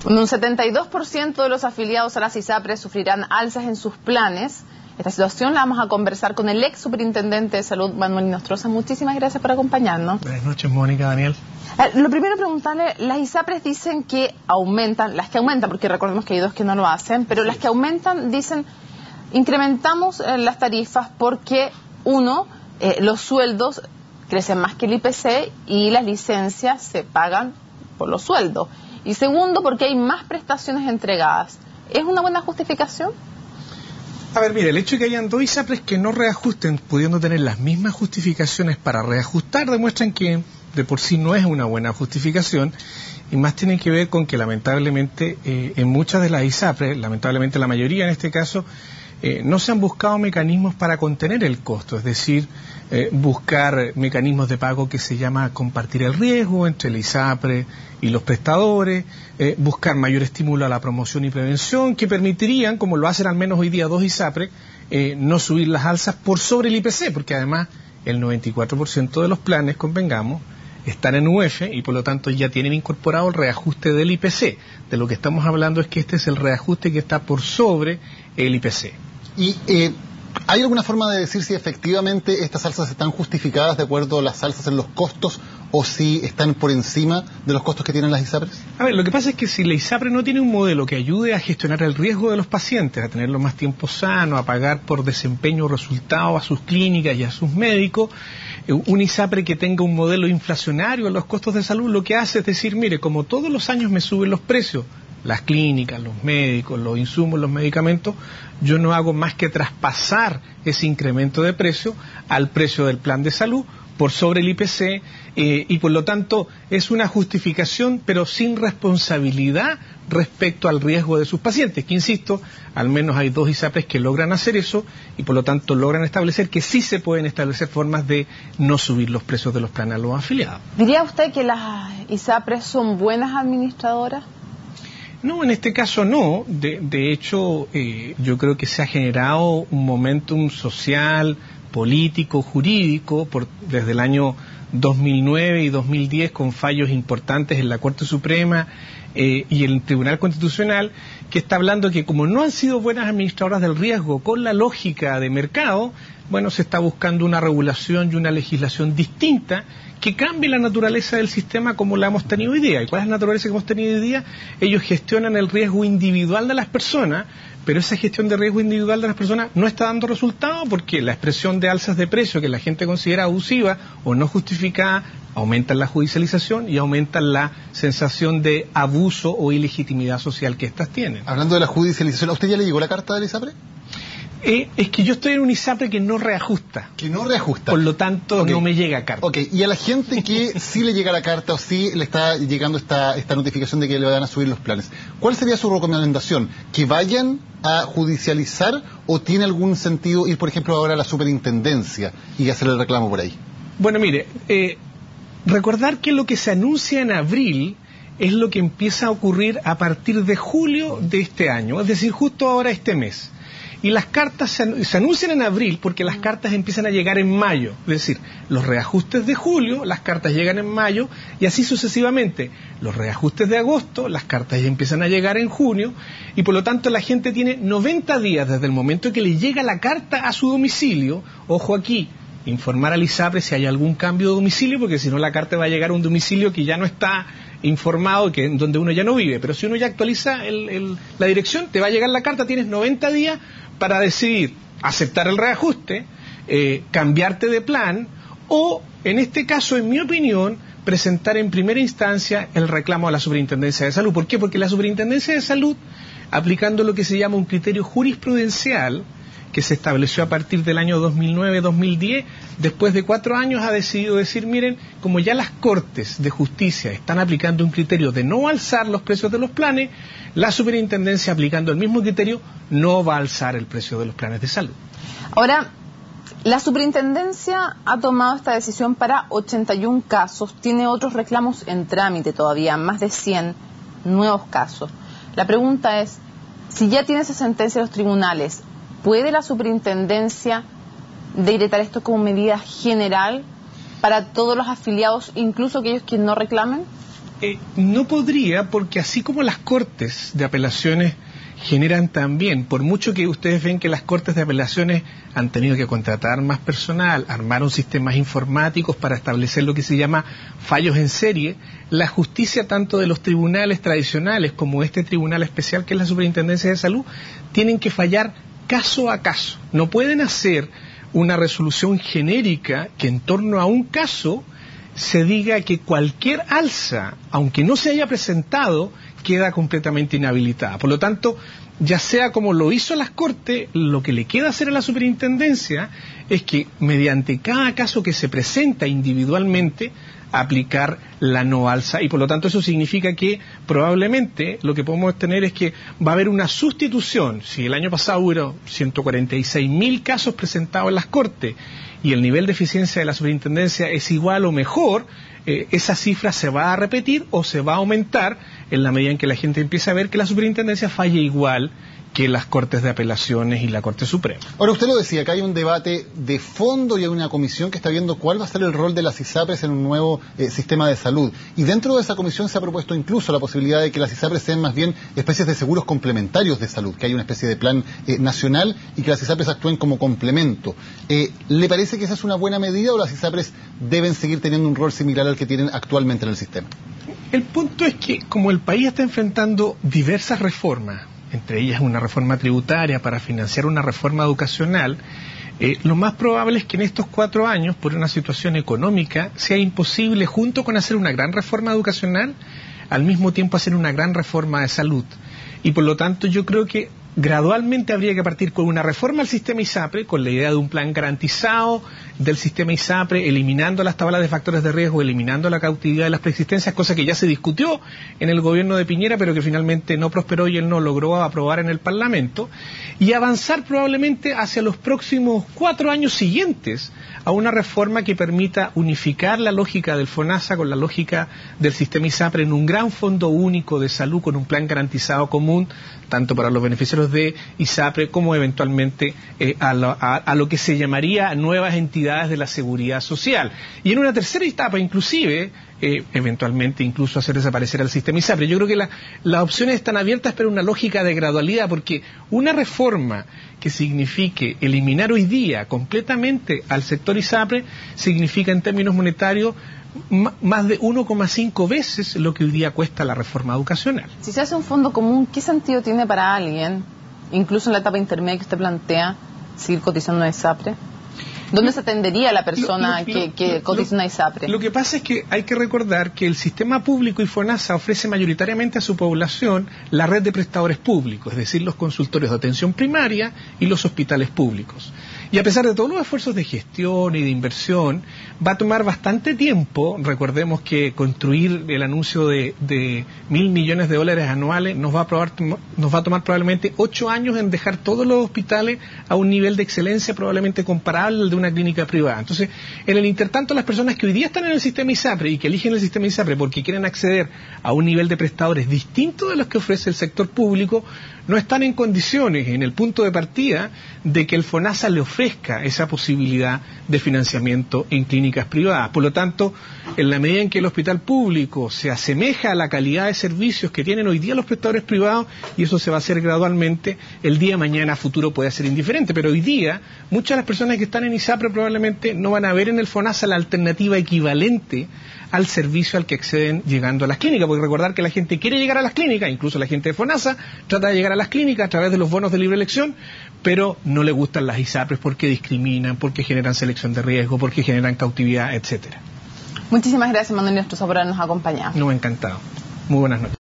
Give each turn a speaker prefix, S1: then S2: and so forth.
S1: Un 72% de los afiliados a las ISAPRES sufrirán alzas en sus planes. Esta situación la vamos a conversar con el ex superintendente de salud, Manuel Inostroza. Muchísimas gracias por acompañarnos.
S2: Buenas noches, Mónica, Daniel.
S1: Lo primero, preguntarle, las ISAPRES dicen que aumentan, las que aumentan, porque recordemos que hay dos que no lo hacen, pero las que aumentan dicen, incrementamos las tarifas porque, uno, los sueldos crecen más que el IPC y las licencias se pagan por los sueldos. Y segundo, porque hay más prestaciones entregadas. ¿Es una buena justificación?
S2: A ver, mire, el hecho de que hayan dos ISAPRES que no reajusten, pudiendo tener las mismas justificaciones para reajustar, demuestran que de por sí no es una buena justificación, y más tiene que ver con que lamentablemente en muchas de las ISAPRES, lamentablemente la mayoría en este caso, no se han buscado mecanismos para contener el costo, es decir, buscar mecanismos de pago que se llama compartir el riesgo entre el ISAPRE y los prestadores, buscar mayor estímulo a la promoción y prevención que permitirían, como lo hacen al menos hoy día dos ISAPRE, no subir las alzas por sobre el IPC, porque además el 94% de los planes, convengamos, están en UF y por lo tanto ya tienen incorporado el reajuste del IPC. De lo que estamos hablando es que este es el reajuste que está por sobre el IPC.
S3: ¿Y hay alguna forma de decir si efectivamente estas alzas están justificadas de acuerdo a las alzas en los costos o si están por encima de los costos que tienen las ISAPRES? A
S2: ver, lo que pasa es que si la ISAPRE no tiene un modelo que ayude a gestionar el riesgo de los pacientes, a tenerlos más tiempo sano, a pagar por desempeño o resultado a sus clínicas y a sus médicos, un ISAPRE que tenga un modelo inflacionario en los costos de salud, lo que hace es decir, mire, como todos los años me suben los precios, las clínicas, los médicos, los insumos, los medicamentos, yo no hago más que traspasar ese incremento de precio al precio del plan de salud por sobre el IPC y por lo tanto es una justificación pero sin responsabilidad respecto al riesgo de sus pacientes, que insisto, al menos hay dos ISAPRES que logran hacer eso y por lo tanto logran establecer que sí se pueden establecer formas de no subir los precios de los planes a los afiliados.
S1: ¿Diría usted que las ISAPRES son buenas administradoras?
S2: No, en este caso no. De hecho, yo creo que se ha generado un momentum social, político, jurídico, desde el año 2009 y 2010 con fallos importantes en la Corte Suprema y en el Tribunal Constitucional, que está hablando que como no han sido buenas administradoras del riesgo con la lógica de mercado, bueno, se está buscando una regulación y una legislación distinta que cambie la naturaleza del sistema como la hemos tenido hoy día. ¿Y cuál es la naturaleza que hemos tenido hoy día? Ellos gestionan el riesgo individual de las personas, pero esa gestión de riesgo individual de las personas no está dando resultado porque la expresión de alzas de precio que la gente considera abusiva o no justificada aumentan la judicialización y aumentan la sensación de abuso o ilegitimidad social que éstas tienen.
S3: Hablando de la judicialización, ¿a usted ya le llegó la carta del ISAPRE?
S2: Es que yo estoy en un ISAPRE que no reajusta.
S3: Que no reajusta.
S2: Por lo tanto,
S3: okay,
S2: no me llega carta.
S3: Ok, y a la gente que sí le llega la carta o sí le está llegando esta notificación de que le van a subir los planes, ¿cuál sería su recomendación? ¿Que vayan a judicializar o tiene algún sentido ir, por ejemplo, ahora a la superintendencia y hacer el reclamo por ahí?
S2: Bueno, mire, recordar que lo que se anuncia en abril es lo que empieza a ocurrir a partir de julio de este año, es decir, justo ahora este mes. Y las cartas se anuncian en abril porque las cartas empiezan a llegar en mayo. Es decir, los reajustes de julio, las cartas llegan en mayo y así sucesivamente. Los reajustes de agosto, las cartas ya empiezan a llegar en junio y por lo tanto la gente tiene 90 días desde el momento en que le llega la carta a su domicilio. Ojo aquí, informar al ISAPRE si hay algún cambio de domicilio porque si no la carta va a llegar a un domicilio que ya no está informado, que donde uno ya no vive. Pero si uno ya actualiza la dirección, te va a llegar la carta, tienes 90 días para decidir aceptar el reajuste, cambiarte de plan o, en este caso, en mi opinión, presentar en primera instancia el reclamo a la Superintendencia de Salud. ¿Por qué? Porque la Superintendencia de Salud, aplicando lo que se llama un criterio jurisprudencial, que se estableció a partir del año 2009-2010, después de 4 años ha decidido decir, miren, como ya las Cortes de Justicia están aplicando un criterio de no alzar los precios de los planes, la Superintendencia, aplicando el mismo criterio, no va a alzar el precio de los planes de salud.
S1: Ahora, la Superintendencia ha tomado esta decisión para 81 casos, tiene otros reclamos en trámite todavía, más de 100 nuevos casos. La pregunta es, si ya tiene esa sentencia de los tribunales, ¿puede la Superintendencia decretar esto como medida general para todos los afiliados, incluso aquellos que no reclamen?
S2: No podría, porque así como las cortes de apelaciones generan también, por mucho que ustedes ven que las cortes de apelaciones han tenido que contratar más personal, armaron sistemas informáticos para establecer lo que se llama fallos en serie, la justicia tanto de los tribunales tradicionales como este tribunal especial que es la Superintendencia de Salud, tienen que fallar caso a caso. No pueden hacer una resolución genérica que en torno a un caso se diga que cualquier alza, aunque no se haya presentado, queda completamente inhabilitada. Por lo tanto, ya sea como lo hizo las Cortes, lo que le queda hacer a la Superintendencia es que mediante cada caso que se presenta individualmente, aplicar la no alza, y por lo tanto eso significa que probablemente lo que podemos tener es que va a haber una sustitución. Si el año pasado hubo 146.000 casos presentados en las Cortes y el nivel de eficiencia de la Superintendencia es igual o mejor, esa cifra se va a repetir o se va a aumentar en la medida en que la gente empiece a ver que la Superintendencia falla igual que las Cortes de Apelaciones y la Corte Suprema.
S3: Ahora, usted lo decía, que hay un debate de fondo y hay una comisión que está viendo cuál va a ser el rol de las ISAPRES en un nuevo sistema de salud. Y dentro de esa comisión se ha propuesto incluso la posibilidad de que las ISAPRES sean más bien especies de seguros complementarios de salud, que hay una especie de plan nacional y que las ISAPRES actúen como complemento. ¿Le parece que esa es una buena medida o las ISAPRES deben seguir teniendo un rol similar al que tienen actualmente en el sistema?
S2: El punto es que como el país está enfrentando diversas reformas, entre ellas una reforma tributaria para financiar una reforma educacional, lo más probable es que en estos 4 años, por una situación económica, sea imposible, junto con hacer una gran reforma educacional, al mismo tiempo hacer una gran reforma de salud. Y por lo tanto yo creo que gradualmente habría que partir con una reforma al sistema ISAPRE, con la idea de un plan garantizado del sistema ISAPRE, eliminando las tablas de factores de riesgo, eliminando la cautividad de las preexistencias, cosa que ya se discutió en el gobierno de Piñera, pero que finalmente no prosperó y él no logró aprobar en el Parlamento, y avanzar probablemente hacia los próximos 4 años siguientes a una reforma que permita unificar la lógica del FONASA con la lógica del sistema ISAPRE en un gran fondo único de salud con un plan garantizado común, tanto para los beneficiarios de ISAPRE como eventualmente a lo que se llamaría nuevas entidades de la seguridad social. Y en una tercera etapa, inclusive, eventualmente incluso hacer desaparecer al sistema ISAPRE. Yo creo que las opciones están abiertas, pero una lógica de gradualidad, porque una reforma que signifique eliminar hoy día completamente al sector ISAPRE significa en términos monetarios más de 1,5 veces lo que hoy día cuesta la reforma educacional.
S1: Si se hace un fondo común, ¿qué sentido tiene para alguien, incluso en la etapa intermedia que usted plantea, seguir cotizando en ISAPRE? ¿Dónde se atendería la persona que cotiza una ISAPRE?
S2: Lo que pasa es que hay que recordar que el sistema público y FONASA ofrece mayoritariamente a su población la red de prestadores públicos, es decir, los consultorios de atención primaria y los hospitales públicos. Y a pesar de todos los esfuerzos de gestión y de inversión, va a tomar bastante tiempo. Recordemos que construir el anuncio de $1.000 millones anuales nos va a tomar probablemente 8 años en dejar todos los hospitales a un nivel de excelencia probablemente comparable al de una clínica privada. Entonces, en el intertanto, las personas que hoy día están en el sistema ISAPRE y que eligen el sistema ISAPRE porque quieren acceder a un nivel de prestadores distinto de los que ofrece el sector público, no están en condiciones, en el punto de partida, de que el FONASA le ofrezca esa posibilidad de financiamiento en clínicas privadas. Por lo tanto, en la medida en que el hospital público se asemeja a la calidad de servicios que tienen hoy día los prestadores privados, y eso se va a hacer gradualmente, el día de mañana a futuro puede ser indiferente. Pero hoy día, muchas de las personas que están en ISAPRE probablemente no van a ver en el FONASA la alternativa equivalente al servicio al que acceden llegando a las clínicas, porque recordar que la gente quiere llegar a las clínicas, incluso la gente de FONASA trata de llegar a las clínicas a través de los bonos de libre elección, pero no le gustan las ISAPRES porque discriminan, porque generan selección de riesgo, porque generan cautividad, etcétera.
S1: Muchísimas gracias, Manuel Nostroza, por habernos acompañado.
S2: No, encantado. Muy buenas noches.